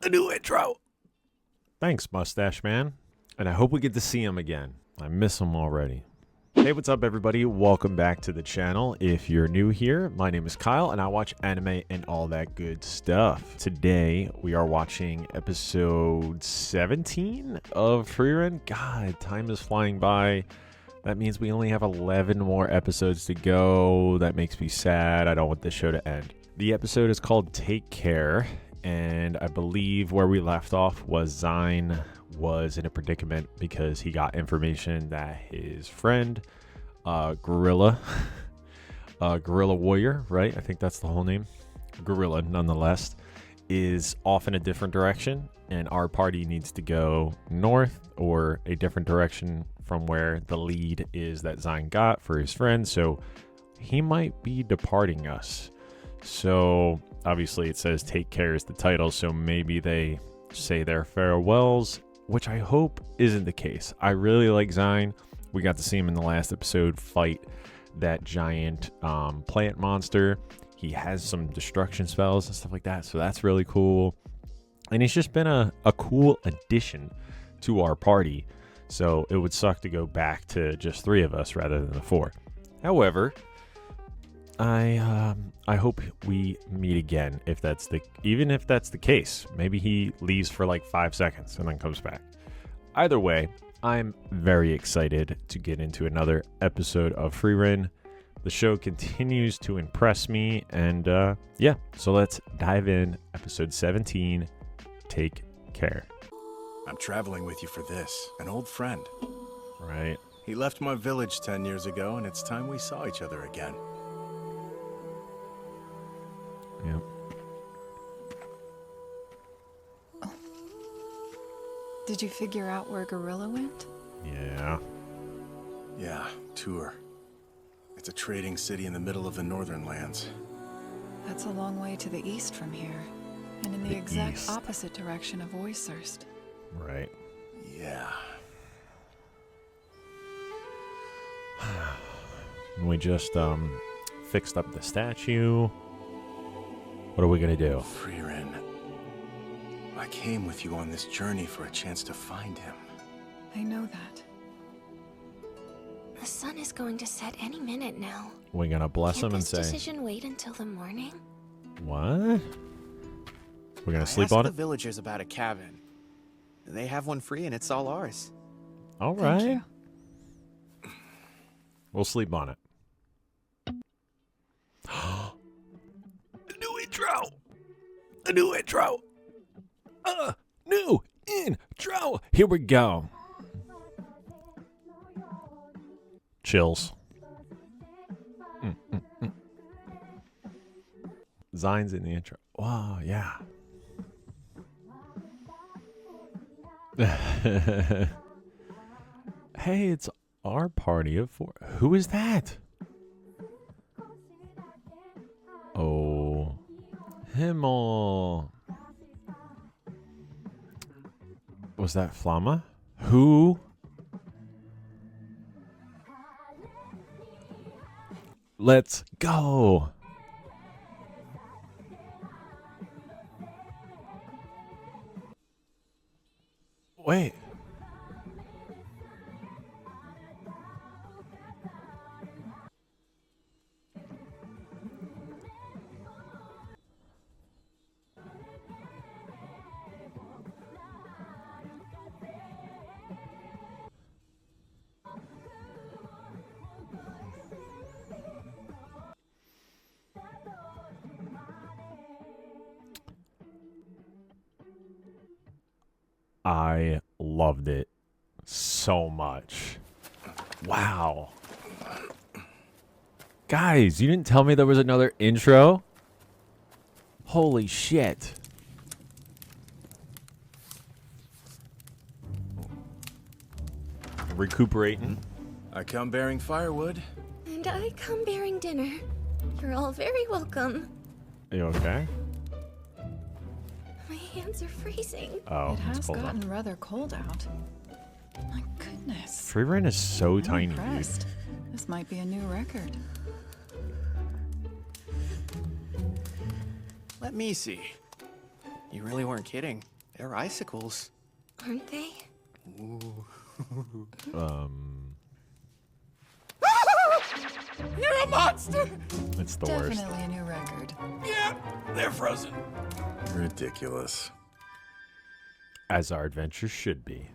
A new intro. Thanks, Mustache Man. And I hope we get to see him again. I miss him already. Hey, what's up, everybody? Welcome back to the channel. If you're new here, my name is Kyle, and I watch anime and all that good stuff. Today, we are watching episode 17 of Frieren. God, time is flying by. That means we only have 11 more episodes to go. That makes me sad. I don't want this show to end. The episode is called Take Care, and I believe where we left off was Sein was in a predicament because he got information that his friend, Gorilla Warrior, right? I think that's the whole name. Gorilla, nonetheless, is off in a different direction, and our party needs to go north or a different direction from where the lead is that Zayn got for his friend. So he might be departing us. So obviously it says Take Care is the title, so maybe they say their farewells, which I hope isn't the case. I really like Zayn. We got to see him in the last episode fight that giant plant monster. He has some destruction spells and stuff like that, so that's really cool. And he's just been a cool addition to our party. So it would suck to go back to just 3 of us rather than the 4. However, I hope we meet again even if that's the case. Maybe he leaves for like 5 seconds and then comes back. Either way, I'm very excited to get into another episode of Frieren. The show continues to impress me, and yeah, so let's dive in. Episode 17, Take Care. I'm traveling with you for this. An old friend. Right. He left my village 10 years ago, and it's time we saw each other again. Yep. Did you figure out where Gorilla went? Yeah. Yeah, Tour. It's a trading city in the middle of the northern lands. That's a long way to the east from here, and in the exact east. opposite direction of Oerst. Right. Yeah. We just fixed up the statue. What are we gonna do? Frieren. I came with you on this journey for a chance to find him. I know that. The sun is going to set any minute now. We're gonna bless Can't him and this say, decision wait until the morning? what? We're gonna sleep I asked on the it? villagers about a cabin. They have one free and it's all ours. All Thank right. you. We'll sleep on it. A new intro! A new intro! New intro. Here we go. Chills. Zayn's in the intro. Wow, yeah. Hey, it's our party of 4. Who is that? Oh, Himmel. Was that Flamma? Who? Let's go. Wait. I loved it so much. Wow. Guys, you didn't tell me there was another intro? Holy shit. Recuperating. I come bearing firewood. And I come bearing dinner. You're all very welcome. Are you okay? My hands are freezing. Oh, It it's has cold gotten out. rather cold out. My goodness. Frieren is so I'm tiny, dude. impressed. This might be a new record. Let me see. You really weren't kidding. They're icicles. Aren't they? You're a monster! It's the worst. Definitely a new record. Yeah, they're frozen. Ridiculous. As our adventure should be.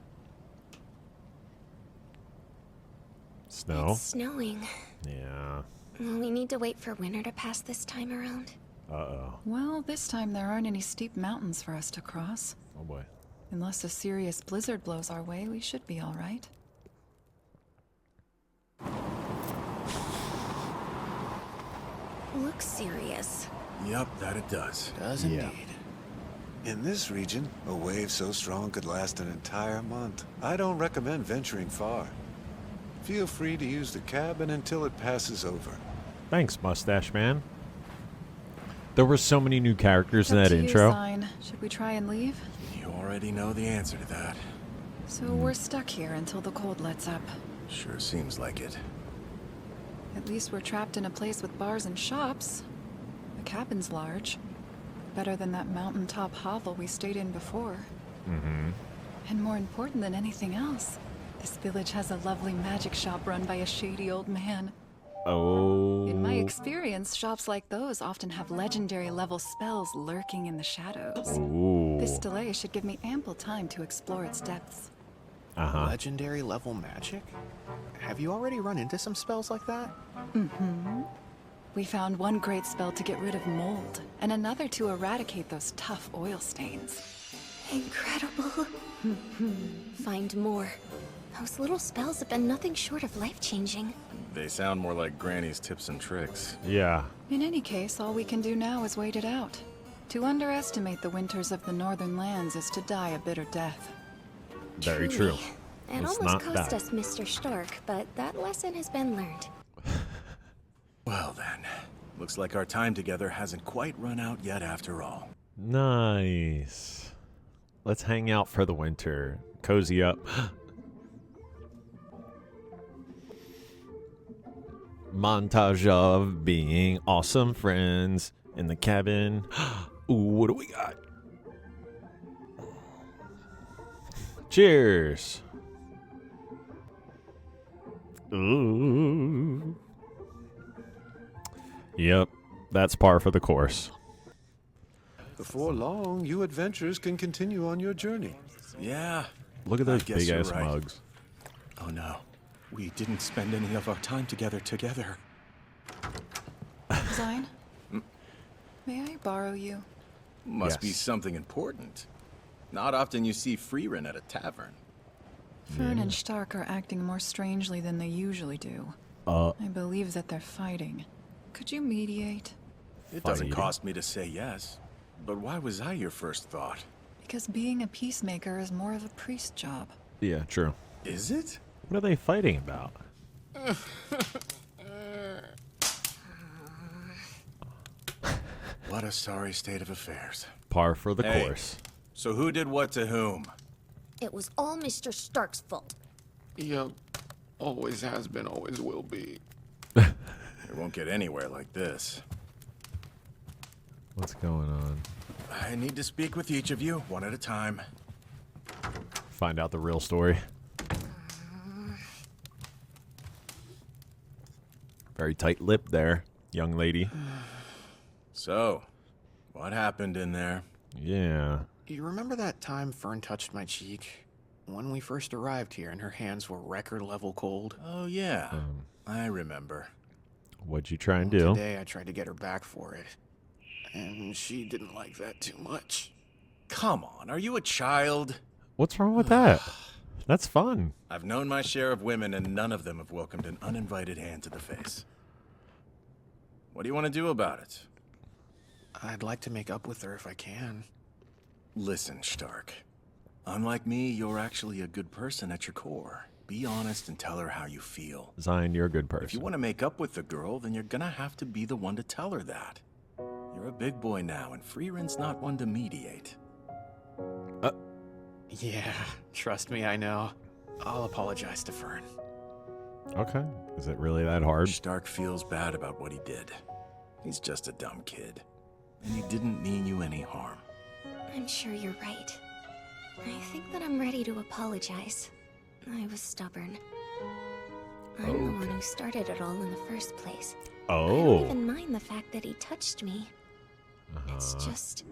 Snow? It's snowing. Yeah. Well, we need to wait for winter to pass this time around. Uh-oh. Well, this time there aren't any steep mountains for us to cross. Oh boy. Unless a serious blizzard blows our way, we should be all right. Looks serious. Yep, that it does. Does Yeah. indeed. In this region, a wave so strong could last an entire month. I don't recommend venturing far. Feel free to use the cabin until it passes over. Thanks, Mustache Man. There were so many new characters in Up that to you, intro. Sein. Should we try and leave? You already know the answer to that. So we're stuck here until the cold lets up. Sure seems like it. At least we're trapped in a place with bars and shops. The cabin's large. Better than that mountaintop hovel we stayed in before. Mm-hmm. And more important than anything else, this village has a lovely magic shop run by a shady old man. Oh. In my experience, shops like those often have legendary level spells lurking in the shadows. Ooh. This delay should give me ample time to explore its depths. Uh-huh. Legendary level magic? Have you already run into some spells like that? We found one great spell to get rid of mold, and another to eradicate those tough oil stains. Incredible. Find more. Those little spells have been nothing short of life-changing. They sound more like Granny's tips and tricks. Yeah. In any case, all we can do now is wait it out. To underestimate the winters of the northern lands is to die a bitter death. Very Truly. true. It It's almost not cost bad. us Mr. Stark, but that lesson has been learned. Well then, looks like our time together hasn't quite run out yet after all. Nice. Let's hang out for the winter. Cozy up. Montage of being awesome friends in the cabin. Ooh, what do we got? Cheers. Ooh. Yep, that's par for the course. Before long, you adventurers can continue on your journey. Yeah. Look at I those guess big you're ass right. mugs. Oh no. We didn't spend any of our time together. Sein? May I borrow you? Must be Yes. something important. Not often you see Frieren at a tavern. Fern and Stark are acting more strangely than they usually do. I believe that they're fighting. Could you mediate? It doesn't Fighting. cost me to say yes. But why was I your first thought? Because being a peacemaker is more of a priest job. Yeah, true. Is it? What are they fighting about? What a sorry state of affairs. Par for the Hey. course. So who did what to whom? It was all Mr. Stark's fault. Yep. Always has been, always will be. It won't get anywhere like this. What's going on? I need to speak with each of you, one at a time. Find out the real story. Very tight lip there, young lady. So, what happened in there? Yeah. You remember that time Fern touched my cheek? When we first arrived here and her hands were record level cold? Oh yeah, I remember. What'd you try and do? Today I tried to get her back for it. And she didn't like that too much. Come on, are you a child? What's wrong with that? That's fun. I've known my share of women and none of them have welcomed an uninvited hand to the face. What do you want to do about it? I'd like to make up with her if I can. Listen, Stark. Unlike me, you're actually a good person at your core. Be honest and tell her how you feel. Zion, you're a good If you person. want to make up with the girl, then you're gonna have to be the one to tell her that. You're a big boy now, and Frieren's not one to mediate. Yeah, trust me, I know. I'll apologize to Fern. Okay. Is it really that hard? Stark feels bad about what he did. He's just a dumb kid. And he didn't mean you any harm. I'm sure you're right. I think that I'm ready to apologize. I was stubborn. I'm the one who started it all in the first place. I don't even mind the fact that he touched me. It's just...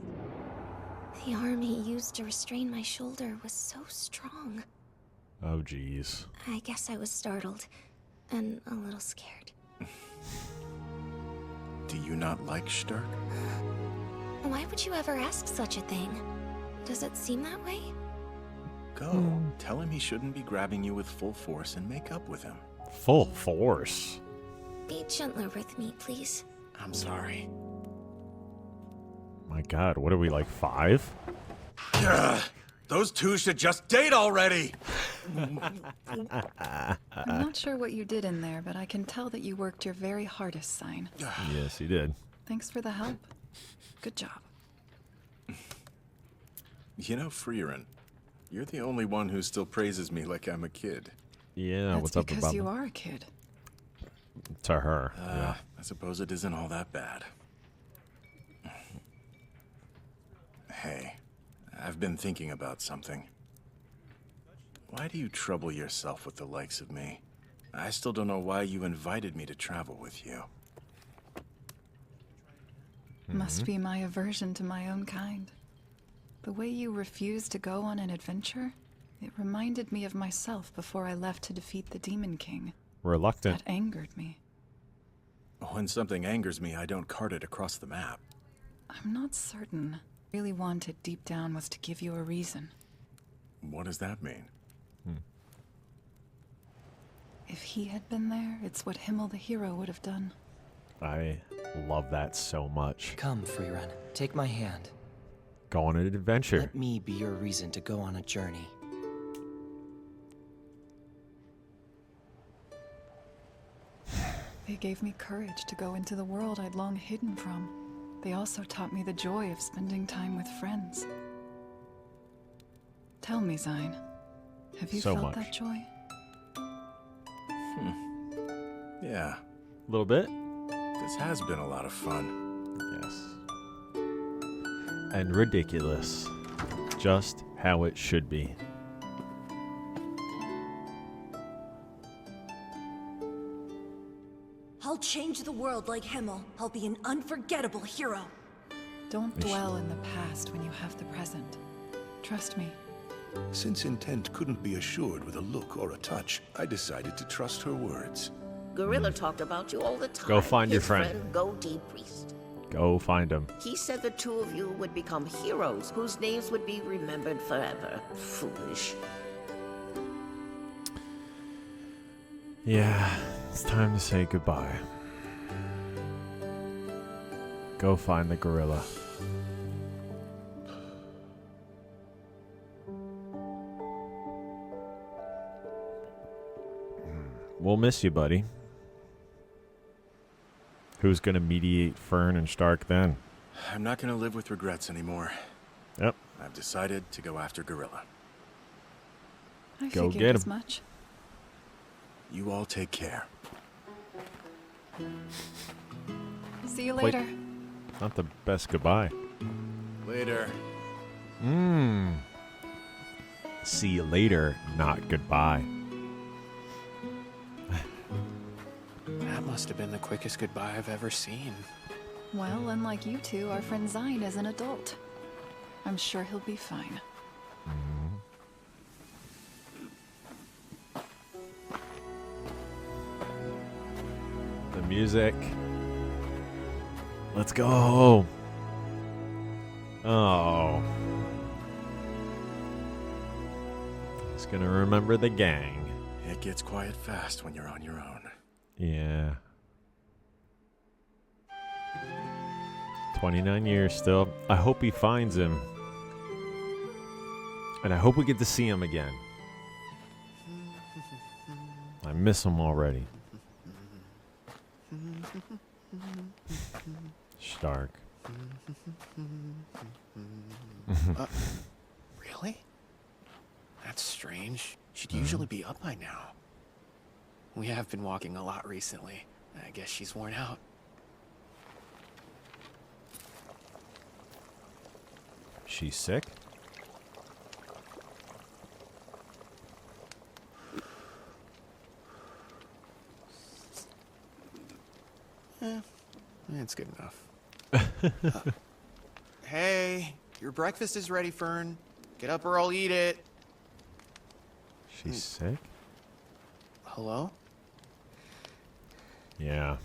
the arm he used to restrain my shoulder was so strong. Oh, jeez. I guess I was startled and a little scared. Do you not like Stark? Why would you ever ask such a thing? Does it seem that way? Go. Tell him he shouldn't be grabbing you with full force and make up with him. Full force? Be gentler with me, please. I'm sorry. My god, what are we, like 5? Ugh, those two should just date already! I'm not sure what you did in there, but I can tell that you worked your very hardest, Sein. Yes, he did. Thanks for the help. Good job. You know, Frieren, you're the only one who still praises me like I'm a kid. Yeah, That's what's up because about you are a kid. to her? Yeah. I suppose it isn't all that bad. Hey, I've been thinking about something. Why do you trouble yourself with the likes of me? I still don't know why you invited me to travel with you. Must be my aversion to my own kind. The way you refused to go on an adventure, it reminded me of myself before I left to defeat the Demon King. Reluctant. That angered me. When something angers me, I don't cart it across the map. I'm not certain. What I really wanted deep down was to give you a reason. What does that mean? If he had been there, it's what Himmel the hero would have done. I love that so much. Come, Frieren, take my hand. Go on an adventure. Let me be your reason to go on a journey. They gave me courage to go into the world I'd long hidden from. They also taught me the joy of spending time with friends. Tell me, Sein, have you So felt much. that joy? Yeah, A little bit? this has been a lot of fun. Yes. And ridiculous. Just how it should be. I'll change the world like Himmel. I'll be an unforgettable hero. Don't dwell in the past when you have the present. Trust me. Since intent couldn't be assured with a look or a touch, I decided to trust her words. Gorilla talked about you all the time. Go find your His friend. Goatee Priest. Go find him. He said the two of you would become heroes whose names would be remembered forever. Foolish. Yeah, it's time to say goodbye. Go find the gorilla. We'll miss you, buddy. Who's gonna mediate Fern and Stark then? I'm not gonna live with regrets anymore. Yep. I've decided to go after Gorilla. I Go figured get as him. much. You all take care. See you Wait. later. Not the best goodbye. Later. See you later, not goodbye. That must have been the quickest goodbye I've ever seen. Well, unlike you two, our friend Zayn is an adult. I'm sure he'll be fine. The music. Let's go. Oh. He's gonna remember the gang. It gets quiet fast when you're on your own. Yeah. 29 years still. I hope he finds him. And I hope we get to see him again. I miss him already. Stark. Really? That's strange. She'd usually be up by now. We have been walking a lot recently. I guess she's worn out. She's sick? That's good enough. Hey, your breakfast is ready, Fern. Get up or I'll eat it. She's sick? Hello? Yeah.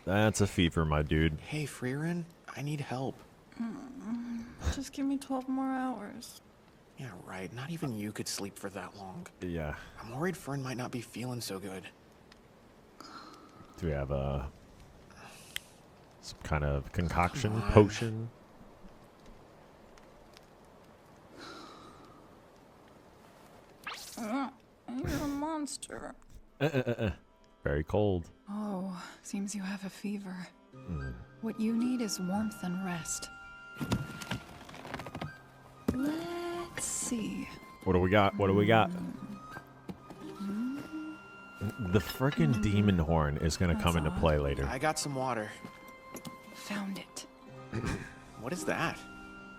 That's a fever, my dude. Hey, Frieren, I need help. Just give me 12 more hours. Yeah, right. Not even you could sleep for that long. Yeah. I'm worried Fern might not be feeling so good. Do we have some kind of concoction, potion? You're a monster. Very cold. Oh, seems you have a fever. What you need is warmth and rest. Let's see. What do we got? What do we got? The frickin' demon horn is gonna come into play later. I got some water. Found it. What is that?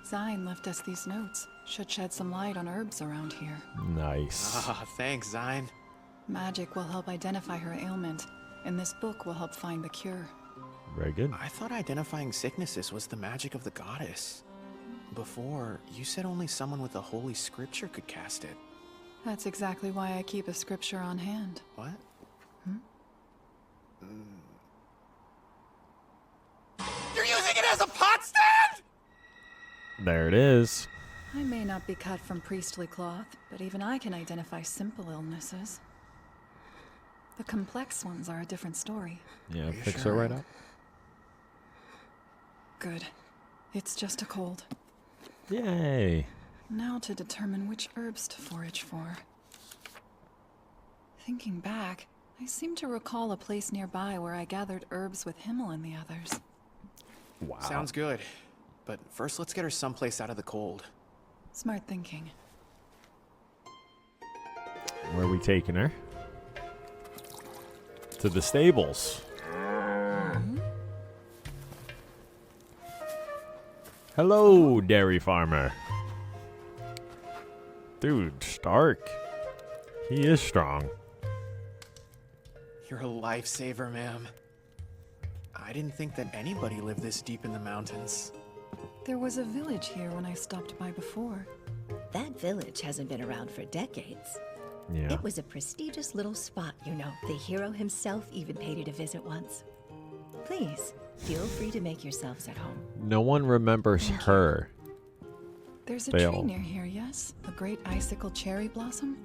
Sein left us these notes. Should shed some light on herbs around here. Nice. Ah, thanks, Zayn. Magic will help identify her ailment, and this book will help find the cure. Very good. I thought identifying sicknesses was the magic of the goddess. Before, you said only someone with a holy scripture could cast it. That's exactly why I keep a scripture on hand. What? You're using it as a pot stand?! There it is. I may not be cut from priestly cloth, but even I can identify simple illnesses. The complex ones are a different story. Yeah, fix her right up. Good. It's just a cold. Yay. Now to determine which herbs to forage for. Thinking back, I seem to recall a place nearby where I gathered herbs with Himmel and the others. Wow. Sounds good. But first, let's get her someplace out of the cold. Smart thinking. Where are we taking her? To the stables. Hello, dairy farmer. Dude, Stark. He is strong. You're a lifesaver, ma'am. I didn't think that anybody lived this deep in the mountains. There was a village here when I stopped by before. That village hasn't been around for decades. Yeah. It was a prestigious little spot, you know. The hero himself even paid it a visit once. Please, feel free to make yourselves at home. No one remembers her. There's a They tree all- near here, yes? A great icicle cherry blossom?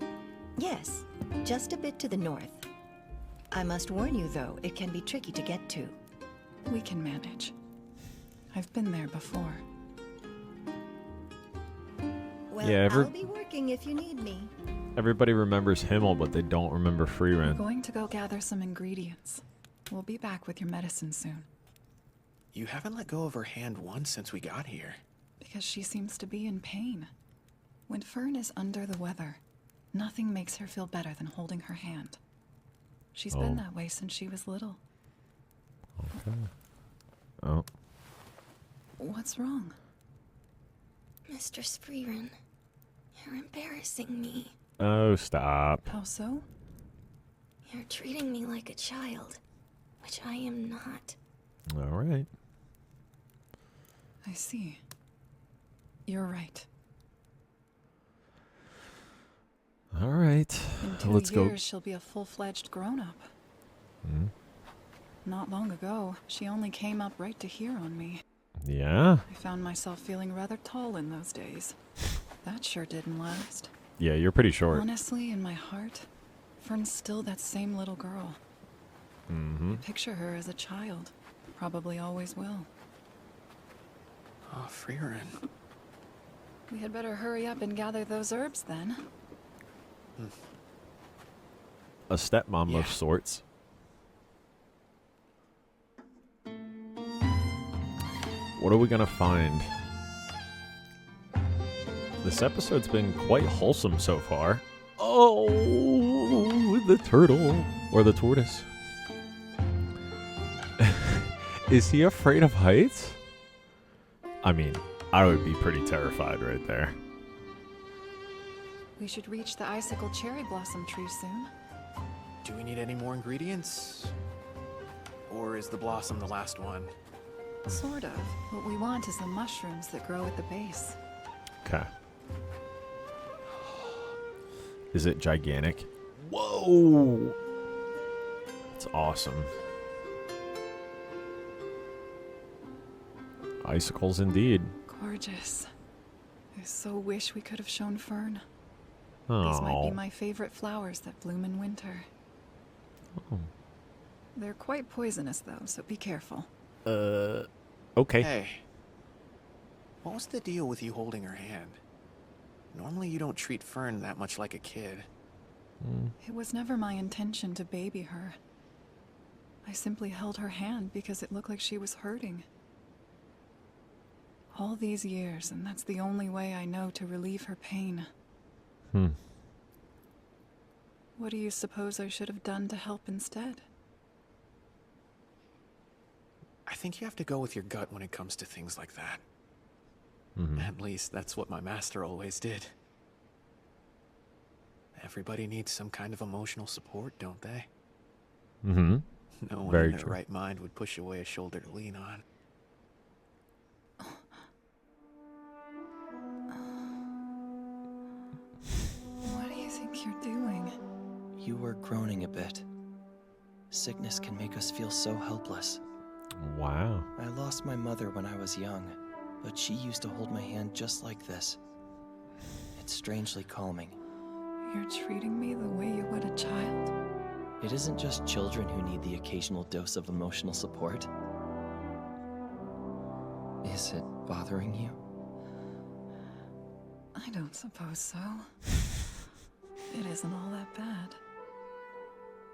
Yes, just a bit to the north. I must warn you, though, it can be tricky to get to. We can manage. I've been there before. Well, Yeah, I'll be working if you need me. Everybody remembers Himmel, but they don't remember We're Frieren. going to go gather some ingredients. We'll be back with your medicine soon. You haven't let go of her hand once since we got here. Because she seems to be in pain. When Fern is under the weather, nothing makes her feel better than holding her hand. She's been that way since she was little. Okay. Oh. What's wrong? Mistress Frieren, you're embarrassing me. Oh, stop. How so? You're treating me like a child, which I am not. All right. I see. You're right. All right. In 2 Let's years, go. she'll be a full-fledged grown-up. Hmm? Not long ago, she only came up right to here on me. Yeah. I found myself feeling rather tall in those days. That sure didn't last. Yeah, you're pretty short. Honestly, in my heart, Fern's still that same little girl. Mm-hmm. I picture her as a child. Probably always will. Oh, Frieren. We had better hurry up and gather those herbs then. A stepmom of sorts. What are we gonna find? This episode's been quite wholesome so far. Oh, the turtle. Or the tortoise. Is he afraid of heights? I mean, I would be pretty terrified right there. We should reach the icicle cherry blossom tree soon. Do we need any more ingredients? Or is the blossom the last one? Sort of. What we want is the mushrooms that grow at the base. Okay. Is it gigantic? Whoa! It's awesome. Icicles indeed. Gorgeous. I so wish we could have shown Fern. Oh. These might be my favorite flowers that bloom in winter. Oh. They're quite poisonous, though, so be careful. Okay. Hey. What was the deal with you holding her hand? Normally you don't treat Fern that much like a kid. It was never my intention to baby her. I simply held her hand because it looked like she was hurting. All these years, and that's the only way I know to relieve her pain. What do you suppose I should have done to help instead? I think you have to go with your gut when it comes to things like that. At least that's what my master always did. Everybody needs some kind of emotional support, don't they? No one in their right mind would push away a shoulder to lean on. What do you think you're doing? You were groaning a bit. Sickness can make us feel so helpless. Wow. I lost my mother when I was young, but she used to hold my hand just like this. It's strangely calming. You're treating me the way you would a child? It isn't just children who need the occasional dose of emotional support. Is it bothering you? I don't suppose so. It isn't all that bad.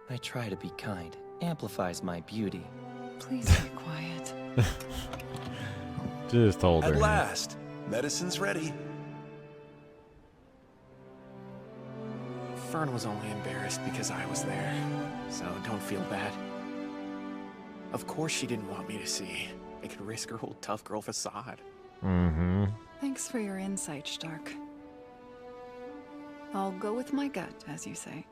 I try to be kind. Amplifies my beauty. Please be quiet. Just hold her. At last, medicine's ready. Fern was only embarrassed because I was there, so don't feel bad. Of course she didn't want me to see. It could risk her whole tough girl facade. Thanks for your insight, Stark. I'll go with my gut, as you say.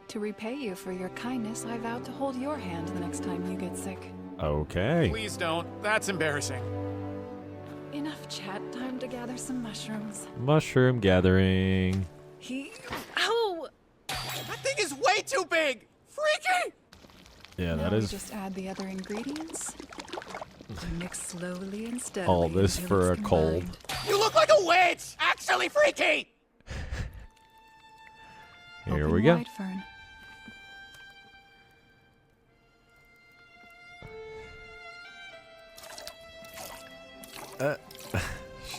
To repay you for your kindness, I vow to hold your hand the next time you get sick. Okay. Please don't. That's embarrassing. Enough chat. Time to gather some mushrooms. Mushroom gathering. Ow! That thing is way too big! Freaky! Yeah, Now that we is just add the other ingredients. Mix slowly and steadily. all this until for a it's cold. combined. You look like a witch! Actually freaky! Here Open we go. wide, Fern.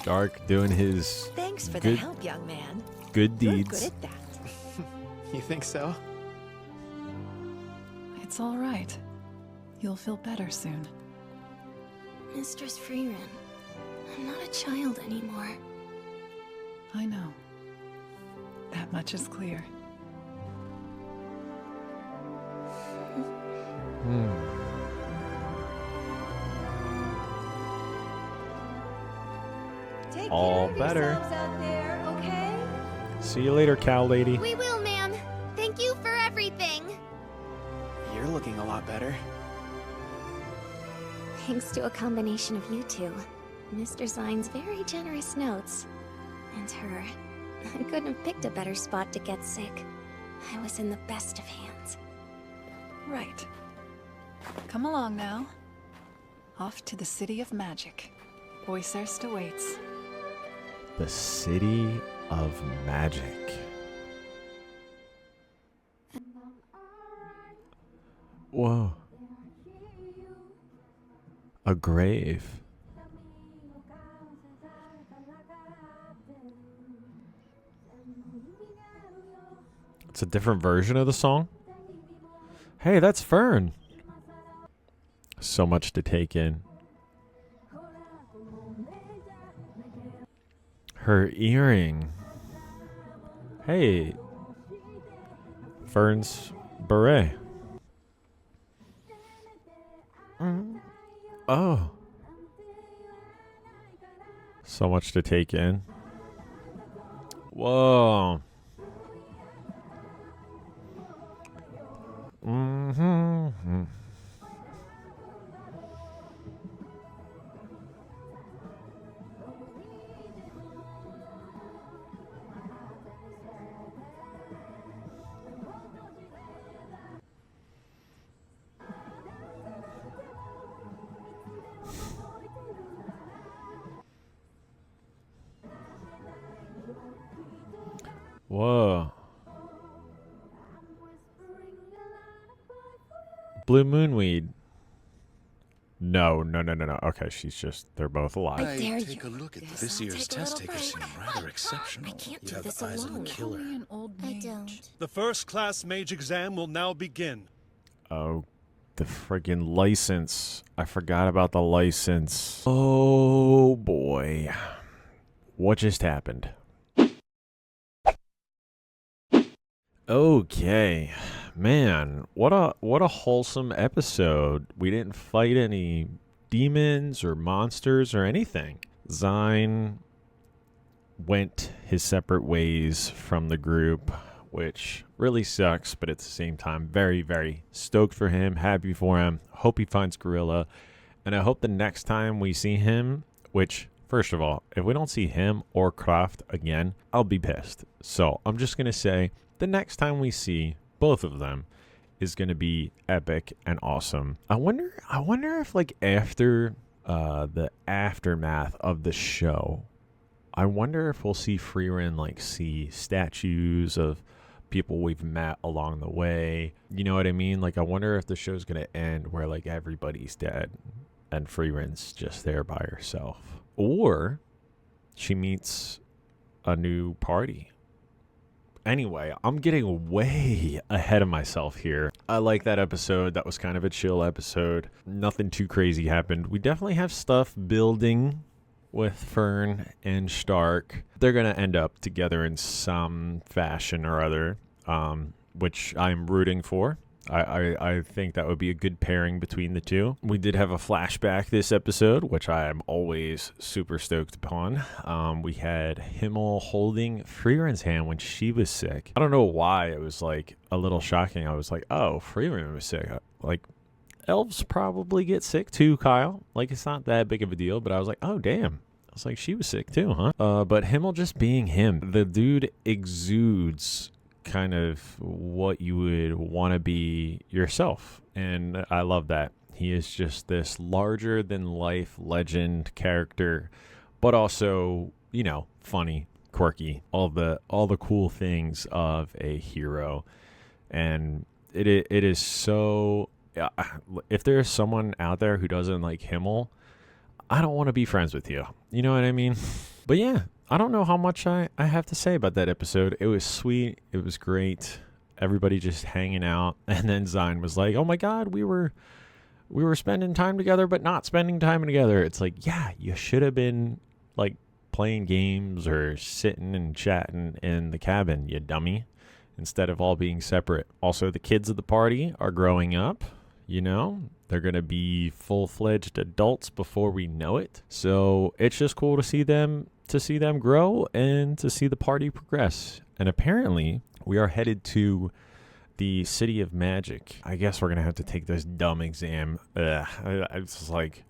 Stark doing his Thanks for the good, help, young man. good You're deeds. good at that. You think so? It's all right. You'll feel better soon. Mistress Frieren, I'm not a child anymore. I know. That much is clear. Take All care of better. yourselves out there, okay? See you later, cow lady. We will, ma'am. Thank you for everything. You're looking a lot better. Thanks to a combination of you two. Mr. Sein's very generous notes. And her. I couldn't have picked a better spot to get sick. I was in the best of hands. Right. Come along now. Off to the City of Magic. Oerst awaits. The City of Magic. Whoa. A grave. It's a different version of the song. Hey, that's Fern. So much to take in. Her earring. Hey. Fern's beret. Oh. So much to take in. Whoa. Mm-hmm. Whoa. Blue Moonweed. No. Okay, they're both alive. I dare Take a you. look at Yes, this I'll year's take a test little takers break. seem rather exceptional. I can't You do have this the eyes of a alone. killer. An old I mage. don't. The first class mage exam will now begin. Oh, the friggin' license. I forgot about the license. Oh, boy. What just happened? Okay. Man, what a wholesome episode. We didn't fight any demons or monsters or anything. Sein went his separate ways from the group, which really sucks, but at the same time, very, very stoked for him, happy for him. Hope he finds Gorilla, and I hope the next time we see him, which, first of all, if we don't see him or Kraft again, I'll be pissed. So I'm just going to say the next time we see both of them is going to be epic and awesome. I wonder if, like, after the aftermath of the show, I wonder if we'll see Frieren, like, see statues of people we've met along the way. You know what I mean? Like, I wonder if the show's going to end where, like, everybody's dead and Frieren's just there by herself. Or she meets a new party. Anyway, I'm getting way ahead of myself here. I like that episode. That was kind of a chill episode. Nothing too crazy happened. We definitely have stuff building with Fern and Stark. They're going to end up together in some fashion or other, which I'm rooting for. I think that would be a good pairing between the two. We did have a flashback this episode, which I am always super stoked upon. We had Himmel holding Frieren's hand when she was sick. I don't know why it was like a little shocking. I was like, oh, Frieren was sick. Like, elves probably get sick too, Kyle. Like, it's not that big of a deal, but I was like, oh, damn. I was like, she was sick too, huh? But Himmel just being him. The dude exudes kind of what you would want to be yourself, and I love that. He is just this larger than life legend character, but also, you know, funny, quirky, all the cool things of a hero. And it is so, if there's someone out there who doesn't like Himmel, I don't want to be friends with you. You know what I mean? But yeah, I don't know how much I have to say about that episode. It was sweet. It was great. Everybody just hanging out. And then Sein was like, oh my God, we were spending time together, but not spending time together. It's like, yeah, you should have been like playing games or sitting and chatting in the cabin, you dummy, instead of all being separate. Also, the kids of the party are growing up, you know? They're going to be full-fledged adults before we know it. So it's just cool to see them grow and to see the party progress. And apparently we are headed to the City of Magic. I guess we're going to have to take this dumb exam. It's just like,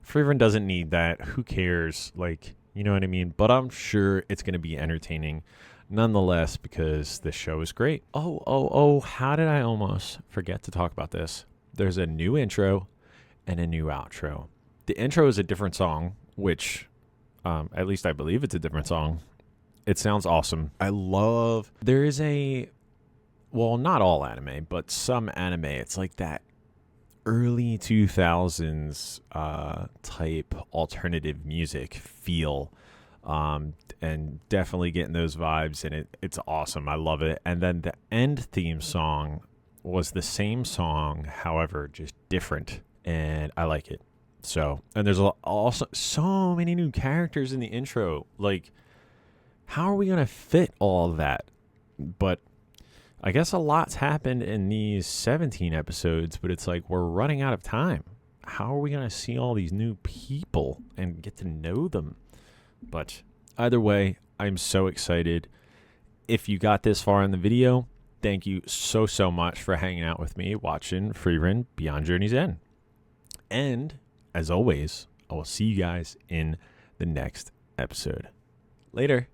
Frieren doesn't need that. Who cares? Like, you know what I mean? But I'm sure it's going to be entertaining nonetheless because this show is great. Oh, how did I almost forget to talk about this? There's a new intro and a new outro. The intro is a different song, which, at least I believe it's a different song. It sounds awesome. There is well, not all anime, but some anime. It's like that early 2000s type alternative music feel. And definitely getting those vibes, and it's awesome. I love it. And then the end theme song was the same song, however, just different, and I like it. So, and there's also so many new characters in the intro. Like, how are we going to fit all of that? But I guess a lot's happened in these 17 episodes, but it's like we're running out of time. How are we going to see all these new people and get to know them? But either way, I'm so excited. If you got this far in the video, thank you so much for hanging out with me watching Frieren Beyond Journey's End. And as always, I will see you guys in the next episode. Later.